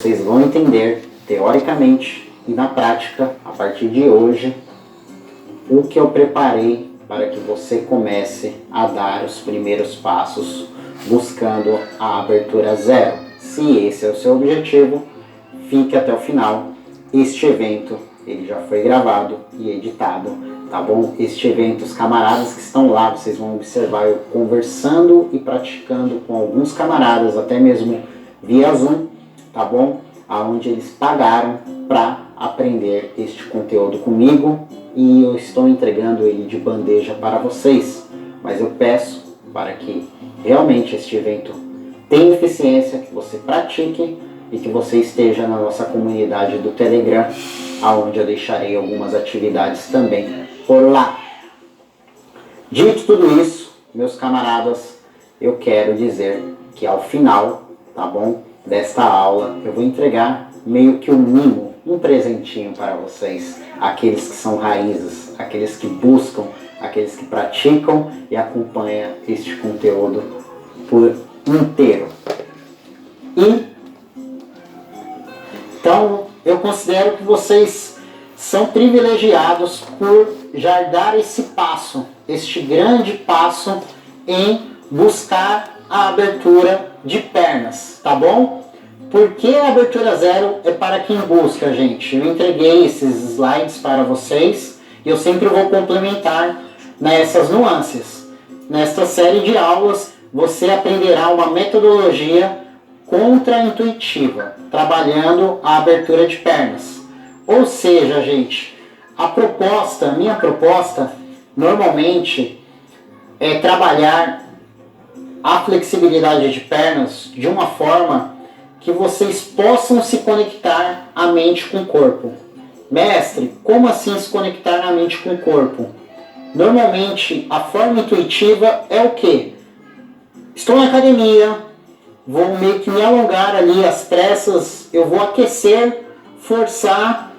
Vocês vão entender, teoricamente e na prática, a partir de hoje, o que eu preparei para que você comece a dar os primeiros passos buscando a abertura zero. Se esse é o seu objetivo, fique até o final. Este evento ele já foi gravado e editado, tá bom? Este evento, os camaradas que estão lá, vocês vão observar eu conversando e praticando com alguns camaradas, até mesmo via Zoom, tá bom? Aonde eles pagaram para aprender este conteúdo comigo e eu estou entregando ele de bandeja para vocês. Mas eu peço para que realmente este evento tenha eficiência, que você pratique e que você esteja na nossa comunidade do Telegram, aonde eu deixarei algumas atividades também por lá. Dito tudo isso, meus camaradas, eu quero dizer que ao final, tá bom, desta aula, eu vou entregar meio que um mimo, um presentinho para vocês, aqueles que são raízes, aqueles que buscam, aqueles que praticam e acompanham este conteúdo por inteiro. Então, eu considero que vocês são privilegiados por já dar esse passo, este grande passo em buscar a abertura de pernas, tá bom? Porque a abertura zero é para quem busca, gente. Eu entreguei esses slides para vocês e eu sempre vou complementar nessas nuances. Nesta série de aulas, você aprenderá uma metodologia contra-intuitiva, trabalhando a abertura de pernas. Ou seja, gente, a minha proposta, normalmente, é trabalhar a flexibilidade de pernas de uma forma que vocês possam se conectar a mente com o corpo. Mestre, como assim se conectar a mente com o corpo? Normalmente, a forma intuitiva é o quê? Estou na academia, vou meio que me alongar ali às pressas, eu vou aquecer, forçar.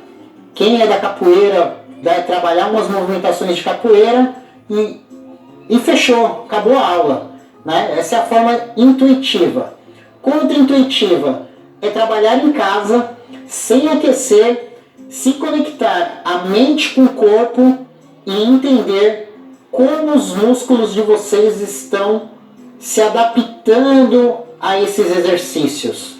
Quem é da capoeira vai trabalhar umas movimentações de capoeira e fechou, acabou a aula, né? Essa é a forma intuitiva. Contra-intuitiva é trabalhar em casa, sem aquecer, se conectar a mente com o corpo e entender como os músculos de vocês estão se adaptando a esses exercícios.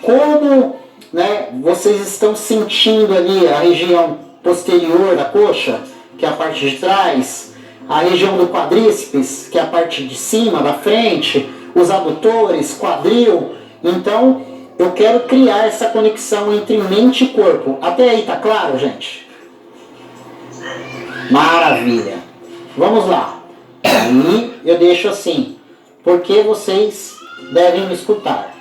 Como, né, vocês estão sentindo ali a região posterior da coxa, que é a parte de trás, a região do quadríceps, que é a parte de cima, da frente, os adutores, quadril. Então, eu quero criar essa conexão entre mente e corpo. Até aí, tá claro, gente? Maravilha! Vamos lá. Aí eu deixo assim, porque vocês devem me escutar.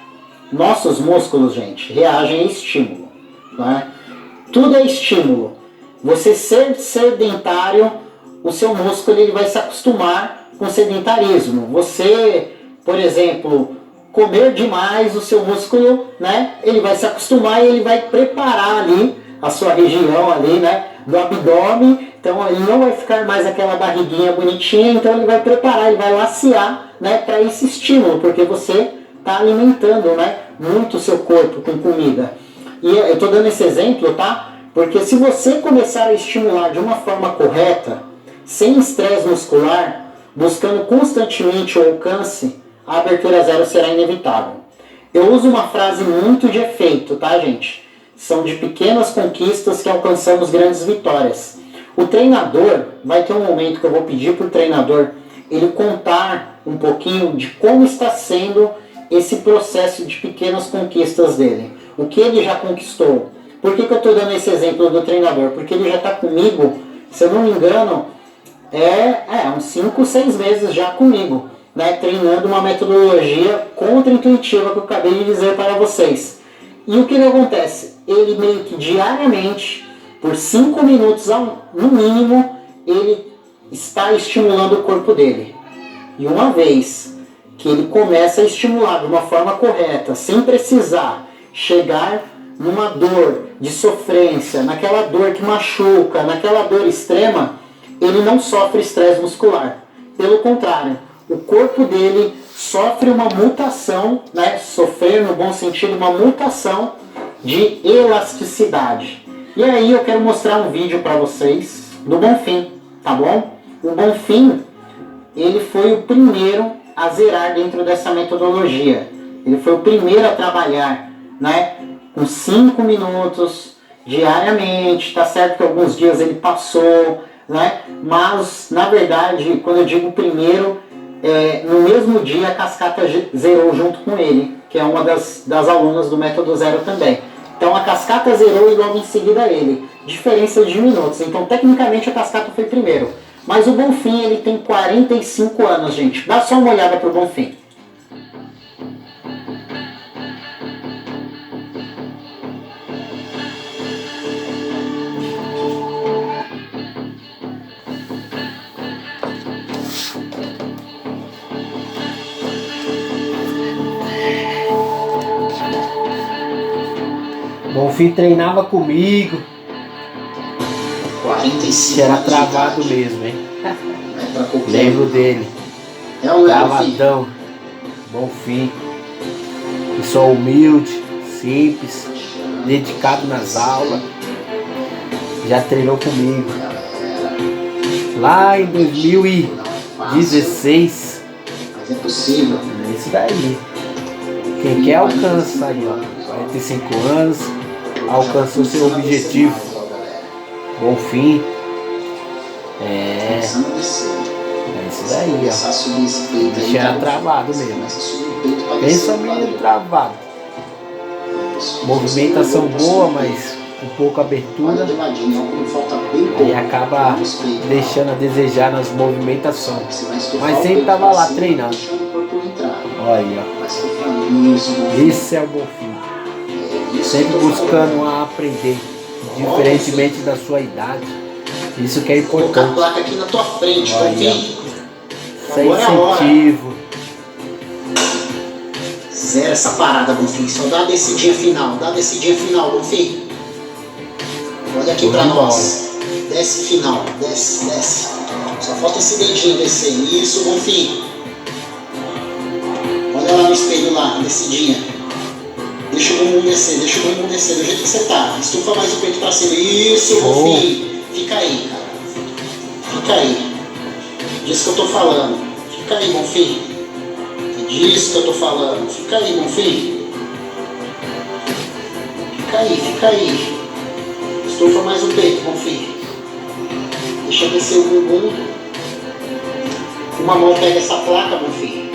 Nossos músculos, gente, reagem a estímulo, né? Tudo é estímulo. Você ser sedentário, o seu músculo ele vai se acostumar com o sedentarismo. Você, por exemplo, comer demais, o seu músculo, né, ele vai se acostumar e ele vai preparar ali a sua região ali, né, do abdômen. Então ele não vai ficar mais aquela barriguinha bonitinha, então ele vai preparar, ele vai lacear, né, para esse estímulo, porque você está alimentando, né, muito o seu corpo com comida. E eu estou dando esse exemplo, tá? Porque se você começar a estimular de uma forma correta, sem estresse muscular, buscando constantemente o alcance, a abertura zero será inevitável. Eu uso uma frase muito de efeito, tá, gente? São de pequenas conquistas que alcançamos grandes vitórias. O treinador, vai ter um momento que eu vou pedir para o treinador ele contar um pouquinho de como está sendo esse processo de pequenas conquistas dele. O que ele já conquistou. Por que eu estou dando esse exemplo do treinador? Porque ele já está comigo, se eu não me engano, uns 5, 6 meses já comigo, né, treinando uma metodologia contra-intuitiva que eu acabei de dizer para vocês. E o que acontece? Ele meio que diariamente, por 5 minutos no mínimo, ele está estimulando o corpo dele. E uma vez que ele começa a estimular de uma forma correta, sem precisar chegar numa dor de sofrência, naquela dor que machuca, naquela dor extrema, ele não sofre estresse muscular. Pelo contrário, o corpo dele sofre uma mutação, né? Sofrer no bom sentido, uma mutação de elasticidade. E aí eu quero mostrar um vídeo para vocês do Bonfim, tá bom? O Bonfim, ele foi o primeiro a zerar dentro dessa metodologia. Ele foi o primeiro a trabalhar, né, com 5 minutos diariamente, tá certo que alguns dias ele passou, né, mas na verdade, quando eu digo primeiro, no mesmo dia a Cascata zerou junto com ele, que é uma das alunas do Método Zero também. Então a Cascata zerou e logo em seguida ele. Diferença de minutos. Então tecnicamente a Cascata foi primeiro. Mas o Bonfim, ele tem 45 anos, gente. Dá só uma olhada pro Bonfim. Bonfim treinava comigo. 45 era travado mesmo, hein? É Lembro dele. É o Travadão. Bonfim. Pessoal humilde, simples, dedicado nas aulas. Já treinou comigo. Lá em 2016. Mas é possível. É isso daí. Quem quer alcança aí, ó. 45 anos. Alcançou seu objetivo. Bonfim. É isso daí, ó. Deixa era travado mesmo. Pensa menino travado. Movimentação boa, mas um pouco abertura. Aí acaba deixando a desejar nas movimentações. Mas sempre tava lá treinando. Olha aí, ó. Esse é o Bonfim. Sempre buscando a aprender, diferentemente da sua idade. Isso que é importante. Vou colocar a placa aqui na tua frente, Bonfim. Sem incentivo. Zero essa parada, Bonfim. Só dá a descidinha final. Dá a descidinha final, Bonfim. Olha aqui pra nós. Desce final. Desce, desce. Só falta esse dedinho descer. Isso, Bonfim. Olha lá no espelho lá, descidinha. Deixa o bumbum descer, deixa o bumbum descer do jeito que você tá. Estufa mais o peito pra cima. Isso, Bonfim. Fica aí, cara. Fica aí. Disso que eu tô falando. Fica aí, Bonfim. Disso que eu tô falando. Fica aí, Bonfim. Fica aí, fica aí. Estufa mais o peito, Bonfim. Deixa descer o bumbum. Uma mão pega essa placa, Bonfim.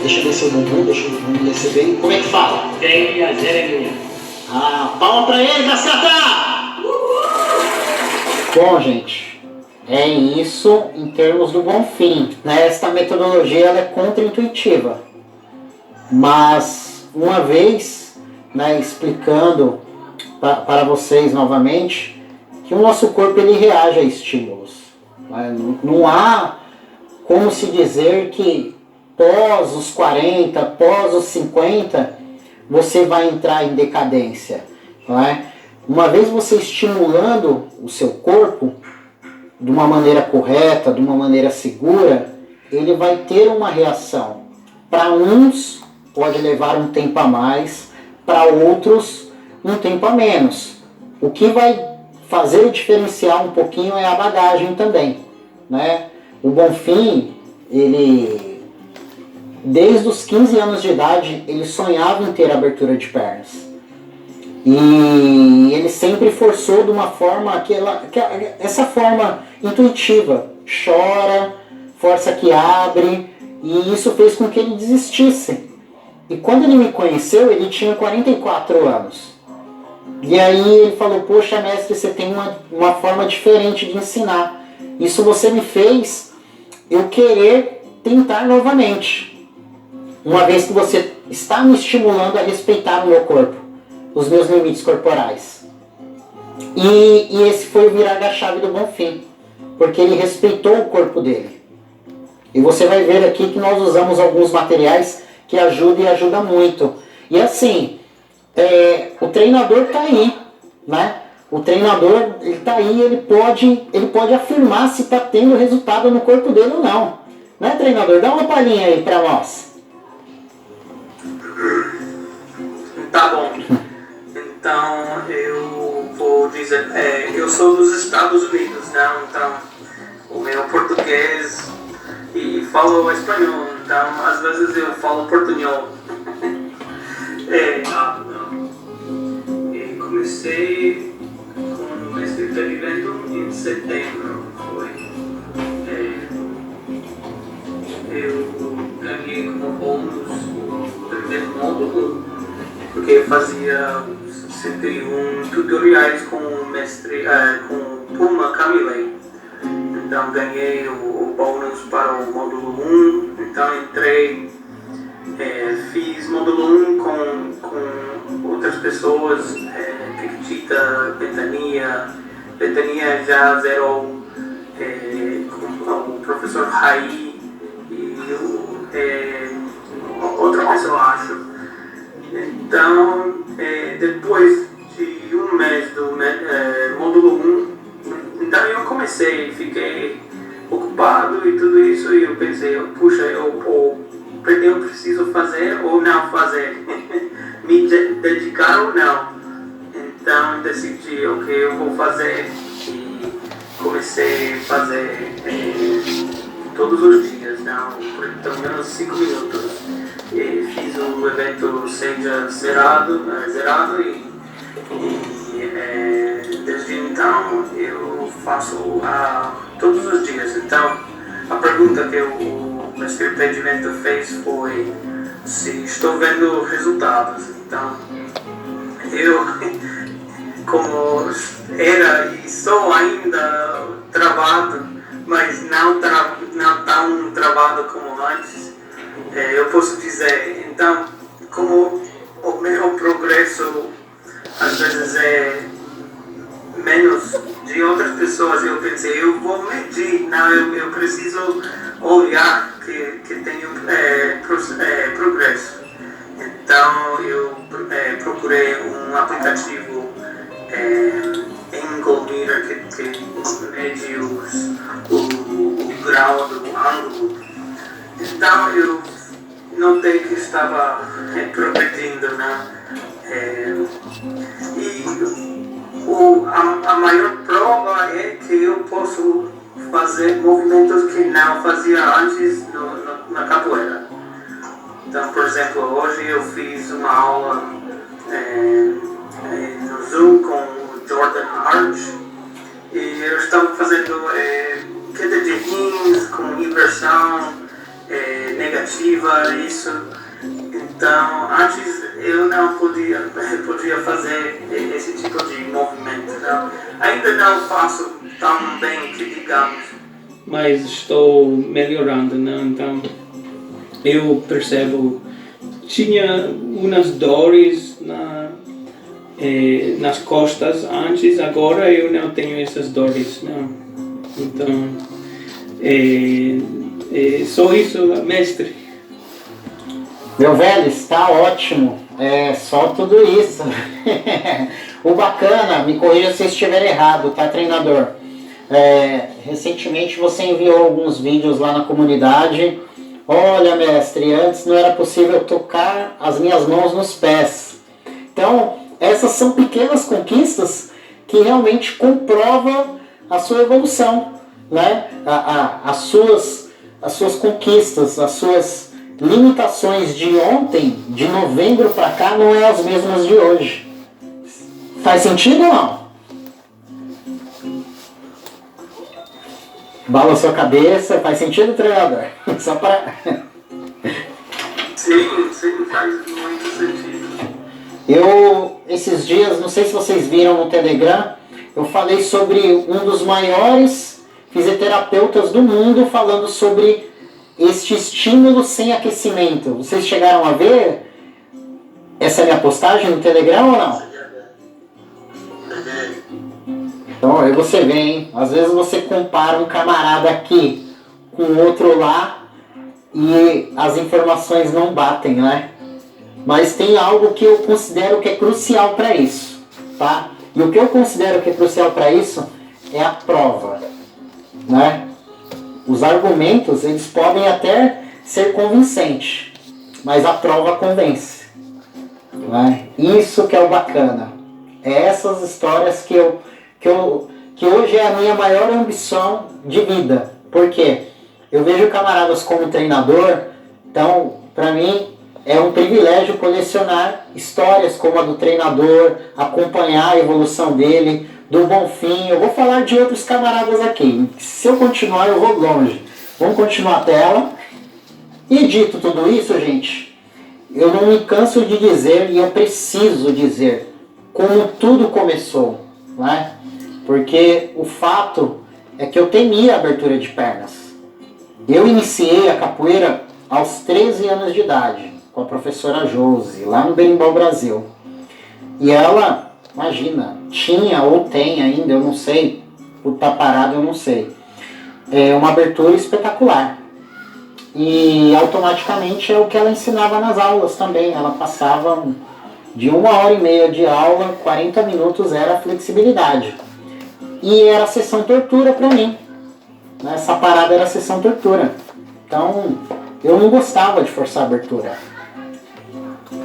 Deixa descer o bumbum, deixa o bumbum descer bem. Como é que fala? Tem a Jeremias. Ah, palma pra ele, Cascata! Bom, gente, é isso em termos do Bonfim. Né? Esta metodologia ela é contra-intuitiva. Mas, uma vez, né, explicando para vocês novamente, que o nosso corpo ele reage a estímulos. Né? Não há como se dizer que pós os 40, pós os 50, você vai entrar em decadência. Não é? Uma vez você estimulando o seu corpo de uma maneira correta, de uma maneira segura, ele vai ter uma reação. Para uns pode levar um tempo a mais, para outros um tempo a menos. O que vai fazer diferenciar um pouquinho é a bagagem também. Né? O Bonfim, ele, desde os 15 anos de idade, ele sonhava em ter abertura de pernas. E ele sempre forçou de uma forma, essa forma intuitiva. Chora, força que abre, e isso fez com que ele desistisse. E quando ele me conheceu, ele tinha 44 anos. E aí ele falou, poxa mestre, você tem uma forma diferente de ensinar. Isso você me fez eu querer tentar novamente. Uma vez que você está me estimulando a respeitar o meu corpo, os meus limites corporais. E esse foi o virar da chave do Bonfim, porque ele respeitou o corpo dele. E você vai ver aqui que nós usamos alguns materiais que ajudam e ajudam muito. E assim, o treinador está aí, né? O treinador está aí, ele pode afirmar se está tendo resultado no corpo dele ou não. Né, treinador? Dá uma palhinha aí para nós. Tá bom. Então eu vou dizer, eu sou dos Estados Unidos, né? Então o meu português e falo espanhol, então às vezes eu falo portunhol. Comecei com esse experimento em setembro, eu ganhei como bônus o primeiro módulo, porque eu fazia 101 tutoriais com o mestre, com Puma Camille. Então ganhei o bônus para o módulo 1, então entrei, fiz módulo 1 com outras pessoas, Piquitita, Betania já zerou, com o professor Rai e outra pessoa, acho. Então, depois de um mês do módulo 1, então eu comecei, fiquei ocupado e tudo isso, e eu pensei, puxa, eu preciso fazer ou não fazer, me dedicar ou não. Então decidi, ok, eu vou fazer, e comecei a fazer todos os dias, não, por pelo menos 5 minutos. E fiz o evento seja zerado e desde então eu faço todos os dias. Então a pergunta que o mestre Impedimento fez foi se estou vendo resultados. Então eu, como era e sou ainda travado, mas não tão travado como antes, eu posso dizer, então, como o meu progresso às vezes é menos de outras pessoas, eu pensei, eu vou medir, não, eu preciso olhar que tenho progresso. Então eu procurei um aplicativo em Golmira que mede o grau do ângulo. Então eu notei que estava progredindo, né? A maior prova é que eu posso fazer movimentos que não fazia antes na capoeira. Então, por exemplo, hoje eu fiz uma aula no Zoom com o Jordan Arch e eu estava fazendo queda de rins com inversão negativa, isso. Então, antes eu não podia fazer esse tipo de movimento. Não? Ainda não faço tão bem que digamos, mas estou melhorando, né? Então, eu percebo, tinha umas dores nas costas antes, agora eu não tenho essas dores, não. Então, só isso, mestre. Meu velho, está ótimo. É só tudo isso. O bacana, me corrija se eu estiver errado, tá, treinador? Recentemente você enviou alguns vídeos lá na comunidade. Olha, mestre, antes não era possível tocar as minhas mãos nos pés. Então, essas são pequenas conquistas que realmente comprovam a sua evolução, né? As suas conquistas, as suas limitações de ontem, de novembro para cá, não é as mesmas de hoje. Faz sentido ou não? Balançou a cabeça, faz sentido, treinador? Só para... Sim, faz muito sentido. Eu, esses dias, não sei se vocês viram no Telegram, eu falei sobre um dos maiores fisioterapeutas do mundo falando sobre este estímulo sem aquecimento. Vocês chegaram a ver essa minha postagem no Telegram ou não? Então aí você vê, hein? Às vezes você compara um camarada aqui com outro lá e as informações não batem, né? Mas tem algo que eu considero que é crucial para isso, tá? E o que eu considero que é crucial para isso é a prova, né? Os argumentos, eles podem até ser convincentes, mas a prova convence, né? Isso que é o bacana. É essas histórias que hoje é a minha maior ambição de vida. Por quê? Eu vejo camaradas como treinador, então, para mim, é um privilégio colecionar histórias como a do treinador, acompanhar a evolução dele, do Bonfim. Eu vou falar de outros camaradas aqui. Se eu continuar, eu vou longe. Vamos continuar a tela. E dito tudo isso, gente, eu não me canso de dizer, e eu preciso dizer, como tudo começou, né? Porque o fato é que eu temia a abertura de pernas. Eu iniciei a capoeira aos 13 anos de idade, com a professora Josi, lá no Berimbau, Brasil. E ela, imagina, tinha ou tem ainda, eu não sei, por estar parado eu não sei, uma abertura espetacular. E automaticamente é o que ela ensinava nas aulas também. Ela passava de 1h30 de aula, 40 minutos era flexibilidade. E era a sessão tortura para mim. Essa parada era a sessão tortura. Então, eu não gostava de forçar a abertura.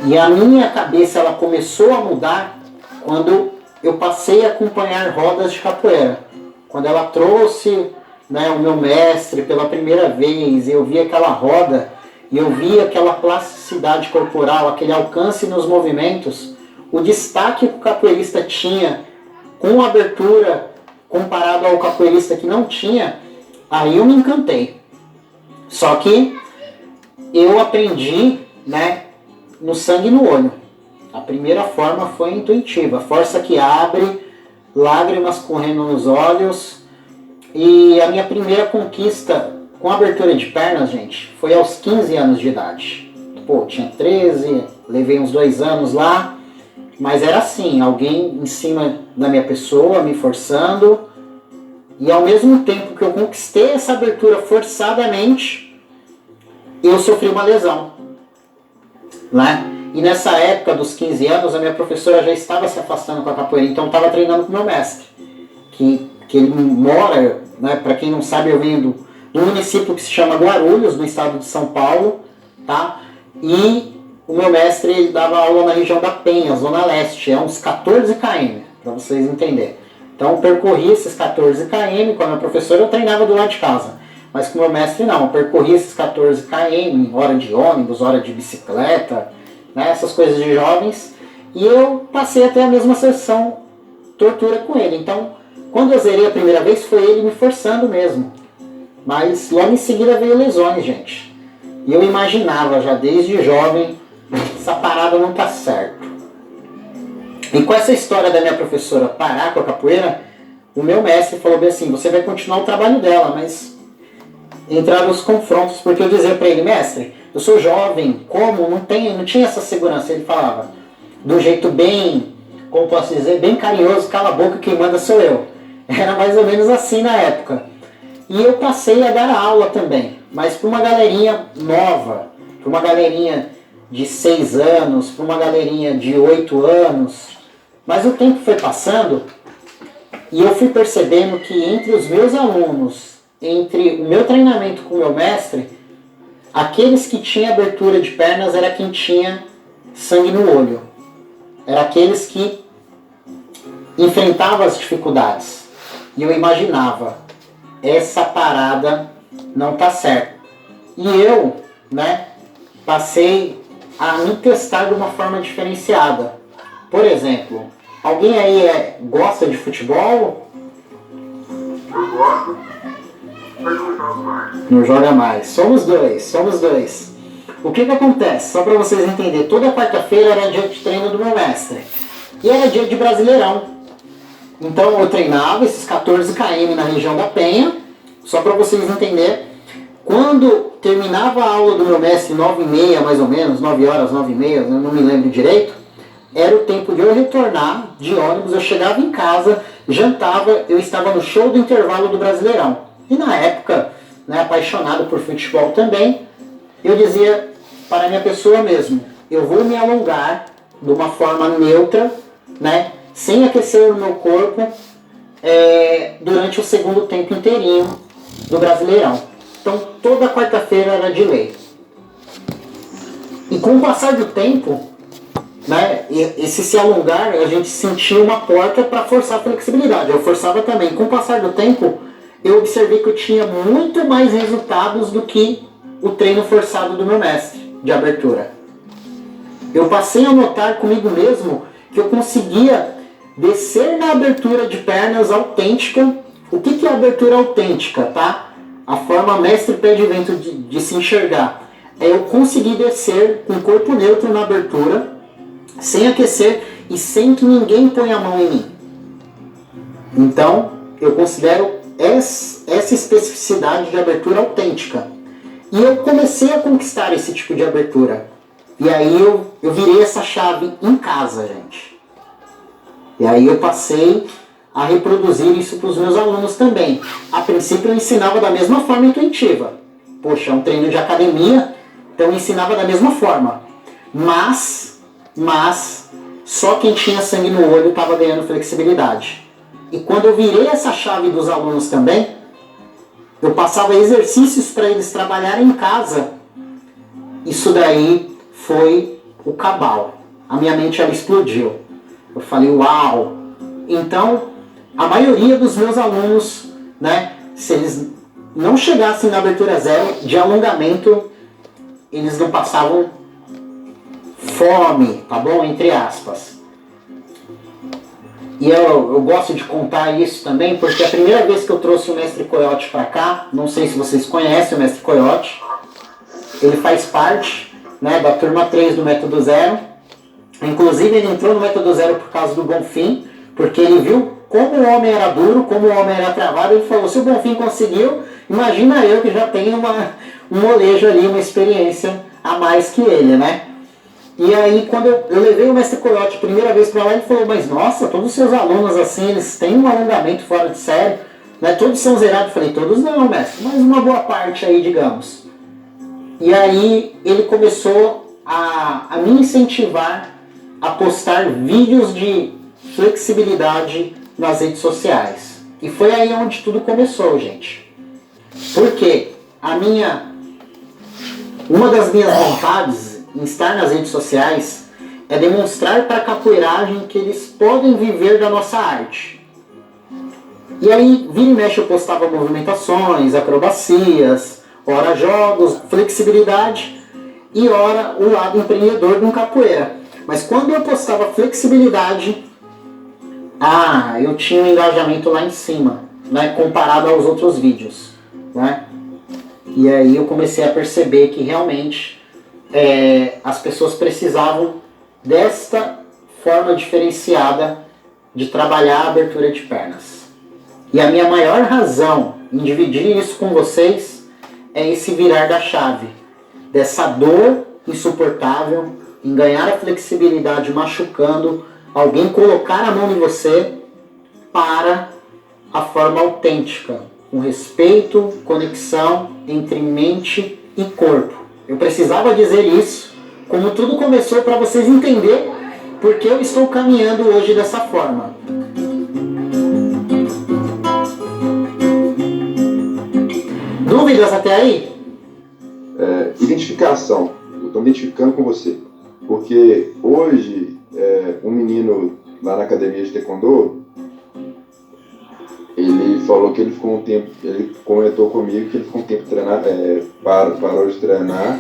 E a minha cabeça ela começou a mudar quando eu passei a acompanhar rodas de capoeira. Quando ela trouxe, né, o meu mestre pela primeira vez, eu vi aquela roda e eu vi aquela plasticidade corporal, aquele alcance nos movimentos, o destaque que o capoeirista tinha com a abertura comparado ao capoeirista que não tinha, aí eu me encantei. Só que eu aprendi, né, no sangue e no olho. A primeira forma foi intuitiva, força que abre, lágrimas correndo nos olhos. E a minha primeira conquista com abertura de pernas, gente, foi aos 15 anos de idade. Pô, tinha 13, levei uns 2 anos lá, mas era assim, alguém em cima da minha pessoa, me forçando, e ao mesmo tempo que eu conquistei essa abertura forçadamente, eu sofri uma lesão, né? E nessa época dos 15 anos, a minha professora já estava se afastando com a capoeira, então eu estava treinando com o meu mestre, que ele mora, né, para quem não sabe, eu venho do município que se chama Guarulhos, no estado de São Paulo, tá? E o meu mestre ele dava aula na região da Penha, Zona Leste, é uns 14 km, para vocês entenderem. Então eu percorri esses 14 km, com a minha professora eu treinava do lado de casa, mas com o meu mestre não, eu percorri esses 14 km, hora de ônibus, hora de bicicleta, né, essas coisas de jovens, e eu passei até a mesma sessão tortura com ele. Então, quando eu zerei a primeira vez, foi ele me forçando mesmo. Mas logo em seguida veio lesões, gente. E eu imaginava já desde jovem, essa parada não tá certo. E com essa história da minha professora parar com a capoeira, o meu mestre falou bem assim, você vai continuar o trabalho dela, mas entraram os confrontos, porque eu dizia para ele, mestre, eu sou jovem, como? Não tinha essa segurança. Ele falava, do jeito bem, como posso dizer, bem carinhoso, cala a boca, quem manda sou eu. Era mais ou menos assim na época. E eu passei a dar aula também, mas para uma galerinha nova, para uma galerinha de 6 anos, para uma galerinha de 8 anos. Mas o tempo foi passando e eu fui percebendo que entre os meus alunos, entre o meu treinamento com o meu mestre, aqueles que tinham abertura de pernas era quem tinha sangue no olho. Era aqueles que enfrentavam as dificuldades. E eu imaginava, essa parada não tá certa. E eu, né, passei a me testar de uma forma diferenciada. Por exemplo, alguém aí gosta de futebol? Eu gosto, mas não jogo mais. Não joga mais. Somos dois. O que acontece? Só para vocês entenderem, toda quarta-feira era dia de treino do meu mestre. E era dia de Brasileirão. Então eu treinava esses 14 km na região da Penha, só para vocês entenderem. Quando terminava a aula do meu mestre, 9h30 mais ou menos, 9 horas, 9h30, eu não me lembro direito, era o tempo de eu retornar de ônibus, eu chegava em casa, jantava, eu estava no show do intervalo do Brasileirão. E na época, né, apaixonado por futebol também, eu dizia para a minha pessoa mesmo, eu vou me alongar de uma forma neutra, né, sem aquecer o meu corpo durante o segundo tempo inteirinho do Brasileirão. Então toda quarta-feira era de lei. E com o passar do tempo, né, esse se alongar, a gente sentia uma porta para forçar a flexibilidade. Eu forçava também. Com o passar do tempo, eu observei que eu tinha muito mais resultados do que o treino forçado do meu mestre de abertura. Eu passei a notar comigo mesmo que eu conseguia descer na abertura de pernas autêntica. O que é a abertura autêntica, tá? A forma mestre pé de vento de se enxergar. É eu conseguir descer com o corpo neutro na abertura, sem aquecer e sem que ninguém ponha a mão em mim. Então, eu considero essa especificidade de abertura autêntica. E eu comecei a conquistar esse tipo de abertura. E aí eu virei essa chave em casa, gente. E aí eu passei a reproduzir isso para os meus alunos também. A princípio eu ensinava da mesma forma intuitiva. Poxa, é um treino de academia, então eu ensinava da mesma forma. Mas só quem tinha sangue no olho estava ganhando flexibilidade. E quando eu virei essa chave dos alunos também, eu passava exercícios para eles trabalharem em casa. Isso daí foi o cabal. A minha mente ela explodiu. Eu falei, uau! Então, a maioria dos meus alunos, né, se eles não chegassem na abertura zero de alongamento, eles não passavam fome, tá bom? Entre aspas. E eu gosto de contar isso também, porque a primeira vez que eu trouxe o Mestre Coyote para cá, não sei se vocês conhecem o Mestre Coyote, ele faz parte, né, da turma 3 do Método Zero. Inclusive ele entrou no Método Zero por causa do Bonfim, porque ele viu como o homem era duro, como o homem era travado. Ele falou, se o Bonfim conseguiu, imagina eu que já tenho um molejo ali, uma experiência a mais que ele, né? E aí, quando eu levei o Mestre Coyote a primeira vez para lá, ele falou, mas nossa, todos os seus alunos assim, eles têm um alongamento fora de série, né? Todos são zerados. Eu falei, todos não, mestre, mas uma boa parte aí, digamos. E aí, ele começou a me incentivar a postar vídeos de flexibilidade nas redes sociais. E foi aí onde tudo começou, gente. Porque uma das minhas vontades em estar nas redes sociais é demonstrar para a capoeiragem que eles podem viver da nossa arte. E aí, vira e mexe, eu postava movimentações, acrobacias, ora jogos, flexibilidade e ora o lado empreendedor de um capoeira. Mas quando eu postava flexibilidade, eu tinha um engajamento lá em cima, né, comparado aos outros vídeos, né? E aí eu comecei a perceber que realmente as pessoas precisavam desta forma diferenciada de trabalhar a abertura de pernas. E a minha maior razão em dividir isso com vocês é esse virar da chave, dessa dor insuportável em ganhar a flexibilidade machucando, alguém colocar a mão em você para a forma autêntica, com respeito, conexão entre mente e corpo. Eu precisava dizer isso, como tudo começou, para vocês entenderem porque eu estou caminhando hoje dessa forma. Dúvidas até aí? Identificação. Eu estou me identificando com você. Porque hoje, um menino lá na academia de Taekwondo, ele falou que ele ficou um tempo, ele comentou comigo que ele ficou um tempo parou de treinar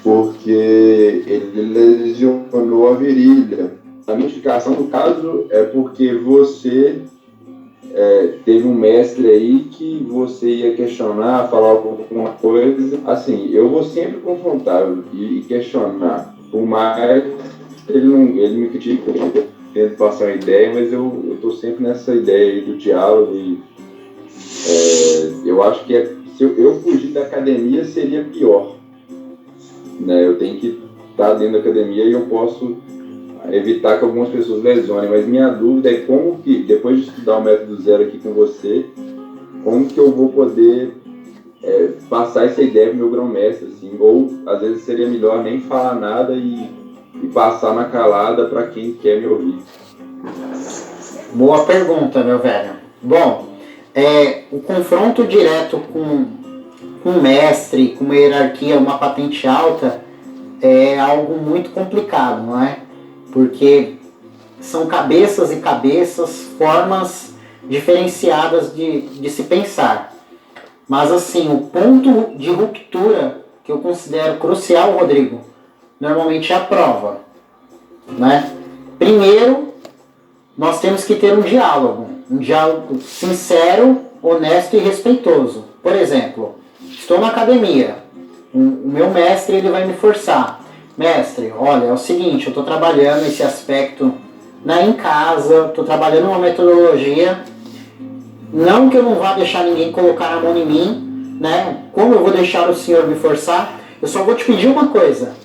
porque ele lesionou a virilha. A minha explicação no caso é porque você teve um mestre aí que você ia questionar, falar alguma coisa. Assim, eu vou sempre confrontar e questionar. Por mais ele me critica, tento passar uma ideia, mas eu estou sempre nessa ideia aí do diálogo. Eu acho que se eu fugir da academia seria pior. Né? Eu tenho que estar dentro da academia e eu posso evitar que algumas pessoas lesionem, mas minha dúvida é como que, depois de estudar o Método Zero aqui com você, como que eu vou poder passar essa ideia pro meu grão-mestre, assim, ou às vezes seria melhor nem falar nada e passar na calada para quem quer me ouvir. Boa pergunta, meu velho. Bom, o confronto direto com um mestre, com uma hierarquia, uma patente alta, é algo muito complicado, não é? Porque são cabeças e cabeças, formas diferenciadas de se pensar. Mas assim, o ponto de ruptura que eu considero crucial, Rodrigo, normalmente é a prova, né? Primeiro, nós temos que ter um diálogo sincero, honesto e respeitoso. Por exemplo, estou na academia, o meu mestre ele vai me forçar. Mestre, olha, é o seguinte, eu estou trabalhando esse aspecto em casa, estou trabalhando uma metodologia, não que eu não vá deixar ninguém colocar a mão em mim, né? Como eu vou deixar o senhor me forçar? Eu só vou te pedir uma coisa,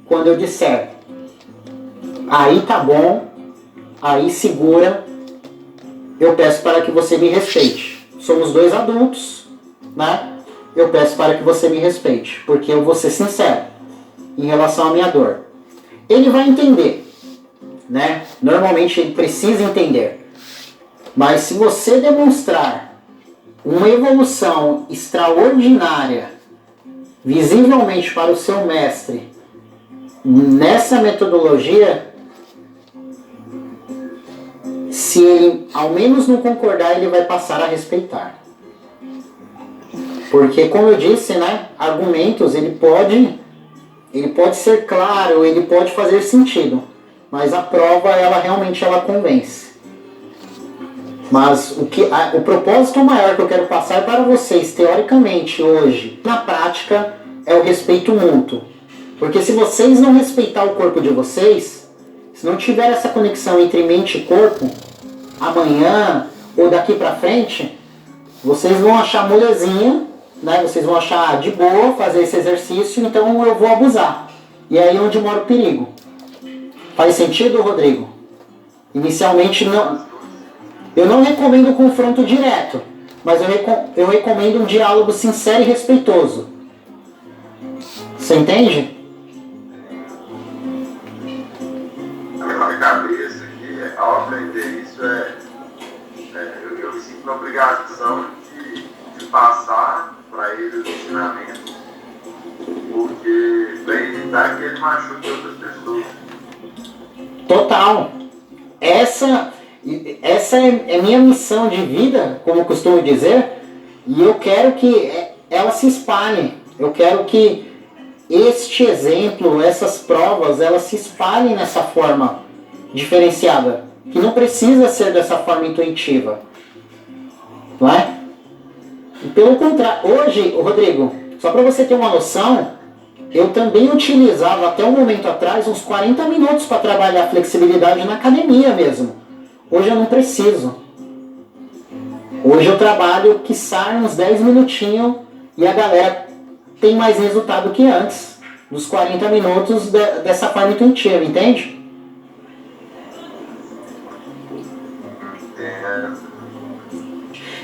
quando eu disser, aí tá bom, aí segura, eu peço para que você me respeite. Somos dois adultos, né? Eu peço para que você me respeite, porque eu vou ser sincero em relação à minha dor. Ele vai entender, né? Normalmente ele precisa entender. Mas se você demonstrar uma evolução extraordinária, visivelmente para o seu mestre, nessa metodologia, se ele ao menos não concordar, ele vai passar a respeitar. Porque, como eu disse, né, argumentos, ele pode ser claro, ele pode fazer sentido, mas a prova, ela realmente convence. Mas o propósito maior que eu quero passar para vocês, teoricamente, hoje, na prática, é o respeito mútuo. Porque se vocês não respeitar o corpo de vocês, se não tiver essa conexão entre mente e corpo, amanhã ou daqui para frente, vocês vão achar molezinha, né? Vocês vão achar de boa fazer esse exercício, então eu vou abusar. E aí é onde mora o perigo. Faz sentido, Rodrigo? Inicialmente não. Eu não recomendo um confronto direto, mas eu recomendo um diálogo sincero e respeitoso. Você entende? Na minha cabeça que ao aprender isso eu me sinto na obrigação de passar para ele os ensinamentos, porque para evitar que ele machuque outras pessoas. Total. Essa é minha missão de vida, como eu costumo dizer, e eu quero que ela se espalhe. Eu quero que este exemplo, essas provas, elas se espalhem nessa forma diferenciada, que não precisa ser dessa forma intuitiva, não é? E pelo contrário, hoje, Rodrigo, só para você ter uma noção, eu também utilizava até um momento atrás uns 40 minutos para trabalhar a flexibilidade na academia mesmo. Hoje eu não preciso. Hoje eu trabalho, quiçá, uns 10 minutinhos e a galera tem mais resultado que antes, dos 40 minutos dessa forma intuitiva, entende?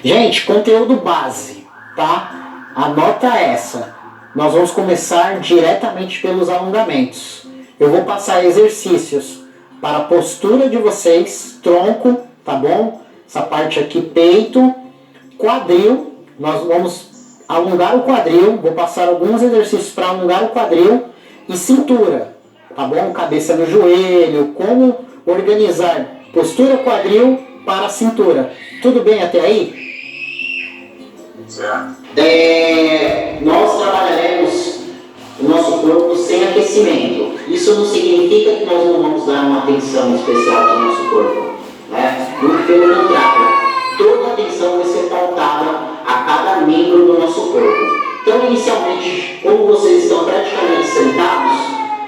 Gente, conteúdo base, tá? Anota essa. Nós vamos começar diretamente pelos alongamentos. Eu vou passar exercícios para a postura de vocês, tronco, tá bom? Essa parte aqui, peito, quadril. Nós vamos alongar o quadril, vou passar alguns exercícios para alongar o quadril e cintura, tá bom? Cabeça no joelho, como organizar postura quadril para a cintura. Tudo bem até aí? Certo. Nós trabalharemos o nosso corpo sem aquecimento. Isso não significa que nós não vamos dar uma atenção especial para o nosso corpo, né? Muito pelo contrário, toda a atenção vai ser pautada a cada membro do nosso corpo. Então, inicialmente, como vocês estão praticamente sentados,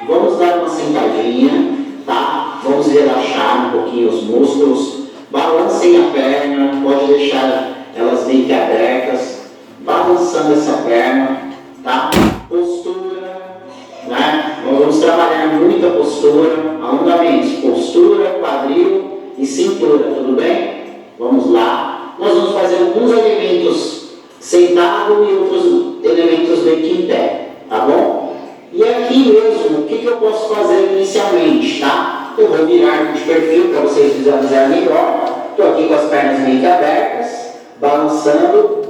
vamos dar uma sentadinha, tá? Vamos relaxar um pouquinho os músculos, balancem a perna, pode deixar elas meio que abertas, balançando essa perna, tá? Postura, né? Nós vamos trabalhar muito a postura, alongamentos, postura, quadril e cintura, tudo bem? Vamos lá. Nós vamos fazer alguns elementos sentado e outros elementos meio que em pé, tá bom? E aqui mesmo, o que eu posso fazer inicialmente, tá? Eu vou virar de perfil para vocês visualizarem melhor. Estou aqui com as pernas meio que abertas, balançando.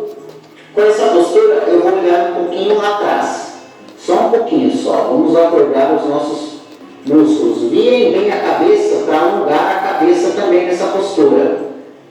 Com essa postura, eu vou olhar um pouquinho lá atrás. Só um pouquinho só. Vamos acordar os nossos músculos. Virem bem a cabeça para alongar a cabeça também nessa postura.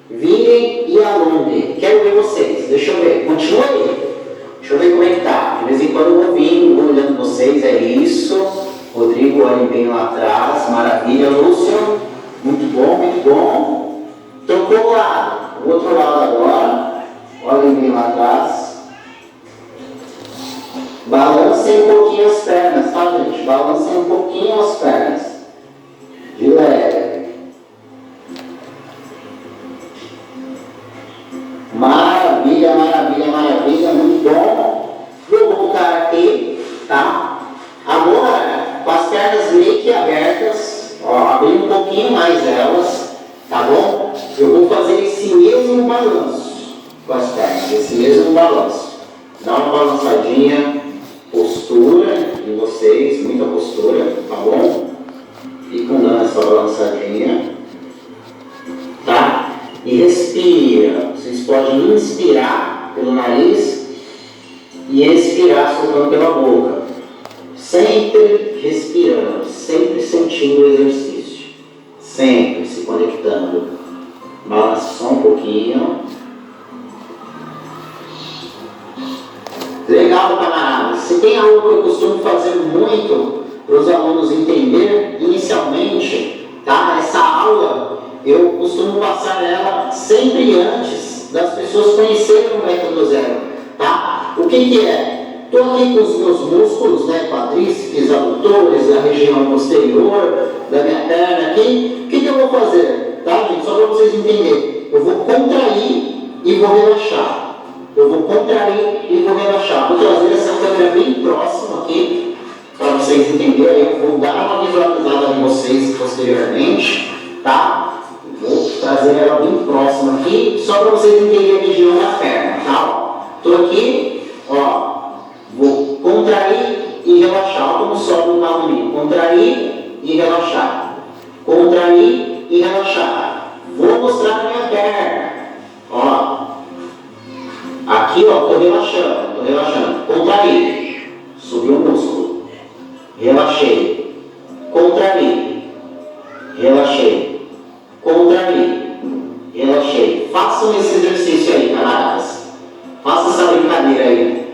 Virem e alonguem. Quero ver vocês. Deixa eu ver. Continua aí. Deixa eu ver como é que tá. De vez em quando eu vou vindo, vou olhando vocês. É isso. Rodrigo, olhem bem lá atrás. Maravilha. Lúcio. Muito bom, muito bom. Trocou o lado. O outro lado agora. Olhem bem lá atrás. Balancem um pouquinho as pernas, tá, gente? Balancem um pouquinho as pernas. De leve. Maravilha, maravilha, maravilha. Muito bom. Vou voltar aqui, tá? Agora, com as pernas meio que abertas, ó, abrir um pouquinho mais elas, tá bom? Eu vou fazer esse mesmo balanço com as pernas, esse mesmo balanço. Dá uma balançadinha. Postura de vocês, muita postura, tá bom? Ficam dando essa balançadinha, tá? E respira. Vocês podem inspirar pelo nariz e expirar soltando pela boca. Sempre respirando, sempre sentindo o exercício. Sempre se conectando. Balança só um pouquinho. Legal, camarada. Se tem algo que eu costumo fazer muito para os alunos entenderem, inicialmente, tá? Essa aula, eu costumo passar ela sempre antes das pessoas conhecerem o método zero, tá? O que é? Estou aqui com os meus músculos, né? Quadríceps, adutores, a região posterior da minha perna aqui. O que eu vou fazer? Tá, gente? Só para vocês entenderem. Eu vou contrair e vou relaxar. Eu vou contrair e vou relaxar. Vou trazer essa câmera bem próxima aqui, para vocês entenderem. Eu vou dar uma visualizada de vocês posteriormente, tá? Vou trazer ela bem próxima aqui, só para vocês entenderem a região da perna, tá? Estou aqui, ó. Vou contrair e relaxar. Como sobe um caminho. Contrair e relaxar. Contrair e relaxar. Vou mostrar a minha perna. Ó. Aqui, ó, estou relaxando. Contraí. Subiu o músculo. Relaxei. Contraí. Relaxei. Contraí. Relaxei. Façam esse exercício aí, camaradas. Faça essa brincadeira aí.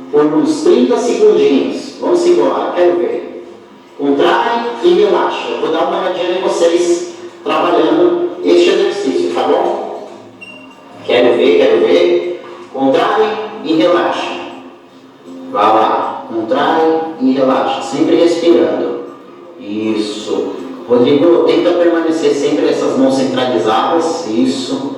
Por uns 30 segundinhos. Vamos embora, quero ver. Contrai e relaxa. Eu vou dar uma olhadinha em vocês trabalhando este exercício, tá bom? Quero ver. Contrai e relaxa. Vai lá. Contrai e relaxa. Sempre respirando. Isso. Rodrigo, tenta permanecer sempre essas mãos centralizadas. Isso.